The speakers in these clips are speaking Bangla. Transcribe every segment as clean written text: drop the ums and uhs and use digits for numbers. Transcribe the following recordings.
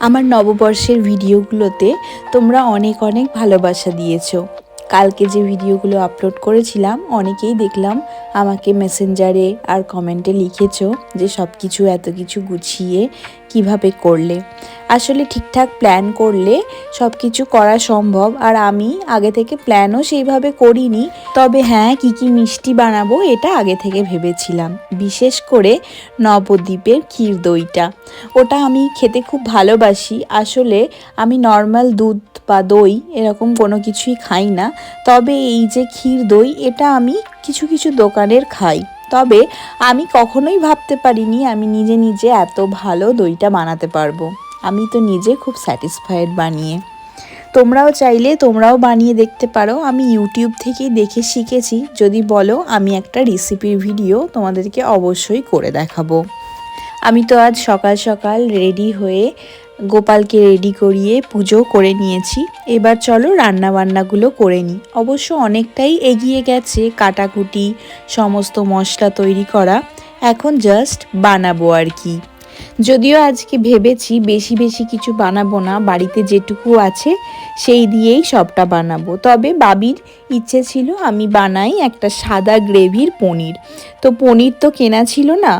আমার নববর্ষের ভিডিওগুলোতে তোমরা অনেক অনেক ভালোবাসা দিয়েছো। কালকে যে ভিডিওগুলো আপলোড করেছিলাম অনেকেই দেখলাম আমাকে মেসেঞ্জারে আর কমেন্টে লিখেছো যে সব কিছু এত কিছু গুছিয়ে কিভাবে করলে। আসলে ঠিকঠাক প্ল্যান করলে সব কিছু করা সম্ভব, আর আমি আগে থেকে প্ল্যানও সেইভাবে করিনি। তবে হ্যাঁ, কী মিষ্টি বানাবো এটা আগে থেকে ভেবেছিলাম। বিশেষ করে নবদ্বীপের ক্ষীর দইটা, ওটা আমি খেতে খুব ভালোবাসি। আসলে আমি নর্মাল দুধ বা দই এরকম কোনো কিছুই খাই না, তবে এই যে ক্ষীর দই এটা আমি কিছু কিছু দোকানের খাই। তবে আমি কখনোই ভাবতে পারিনি আমি নিজে নিজে এত ভালো দইটা বানাতে পারবো। আমি তো নিজে খুব স্যাটিসফাইড বানিয়ে। তোমরাও চাইলে তোমরাও বানিয়ে দেখতে পারো। আমি ইউটিউব থেকেই দেখে শিখেছি। যদি বলো আমি একটা রেসিপির ভিডিও তোমাদেরকে অবশ্যই করে দেখাবো। আমি তো আজ সকাল সকাল রেডি হয়ে গোপালকে রেডি করিয়ে পুজো করে নিয়েছি। এবার চলো রান্নাবান্নাগুলো করে নিই। অবশ্য অনেকটাই এগিয়ে গেছে কাটাকুটি, সমস্ত মশলা তৈরি করা। এখন জাস্ট বানাবো আর কি। যদিও আজকে ভেবেছি বেশি বেশি কিছু বানাবো না, বাড়িতে যেটুকু আছে সেই দিয়েই সবটা বানাবো। তবে বাবির ইচ্ছে ছিল আমি বানাই একটা সাদা গ্রেভির পনির। তো পনির তো কেনা ছিল না,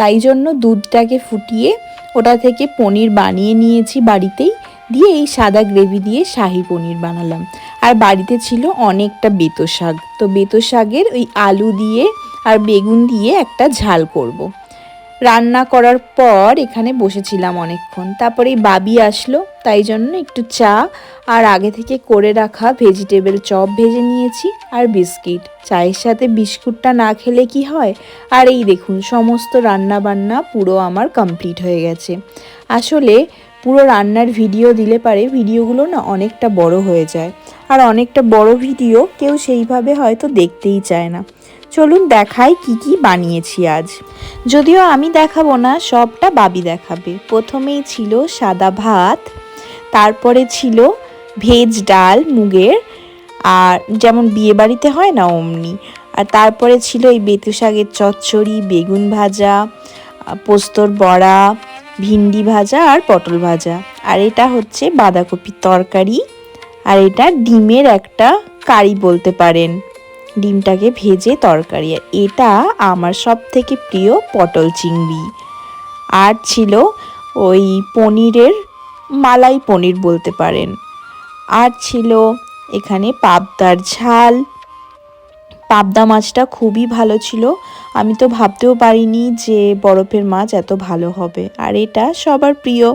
তাই জন্য দুধটাকে ফুটিয়ে ওটা থেকে পনির বানিয়ে নিয়েছি বাড়িতেই, দিয়ে এই সাদা গ্রেভি দিয়ে শাহি পনির বানালাম। আর বাড়িতে ছিল অনেকটা বেতো শাক, তো বেতো শাকের ওই আলু দিয়ে আর বেগুন দিয়ে একটা ঝাল করব। রান্না করার পর এখানে বসেছিলাম অনেকক্ষণ, তারপরে এই বাবি আসলো, তাই জন্য একটু চা আর আগে থেকে করে রাখা ভেজিটেবল চপ ভেজে নিয়েছি আর বিস্কিট। চায়ের সাথে বিস্কুটটা না খেলে কি হয়। আর এই দেখুন সমস্ত রান্না বান্না পুরো আমার কমপ্লিট হয়ে গেছে। আসলে পুরো রান্নার ভিডিও দিলে পারে ভিডিওগুলো না অনেকটা বড় হয়ে যায়, আর অনেকটা বড় ভিডিও কেউ সেইভাবে হয়তো দেখতেই চায় না। চলুন দেখাই কি বানিয়েছি আজ। যদিও আমি দেখাবো না, সবটা বাবি দেখাবে। প্রথমেই ছিল সাদা ভাত, তারপরে ছিল ভেজ ডাল মুগের, আর যেমন বিয়ে বাড়িতে হয় না অমনি। আর তারপরে ছিল এই বেতো শাকের চচ্চড়ি, বেগুন ভাজা, পোস্তর বড়া, ভিন্ডি ভাজা আর পটল ভাজা। আর এটা হচ্ছে বাঁধাকপির তরকারি, আর এটা ডিমের একটা কারি বলতে পারেন, ডিমটাকে ভেজে তরকারি। এটা আমার সব থেকে প্রিয় পটল চিংড়ি। আর ছিল ওই পনিরের মালাই পনির বলতে পারেন। আর ছিল এখানে পাবদার ঝাল। পাবদা মাছটা খুবই ভালো ছিল, আমি তো ভাবতেও পারিনি যে বরফের মাছ এত ভালো হবে। আর এটা সবার প্রিয়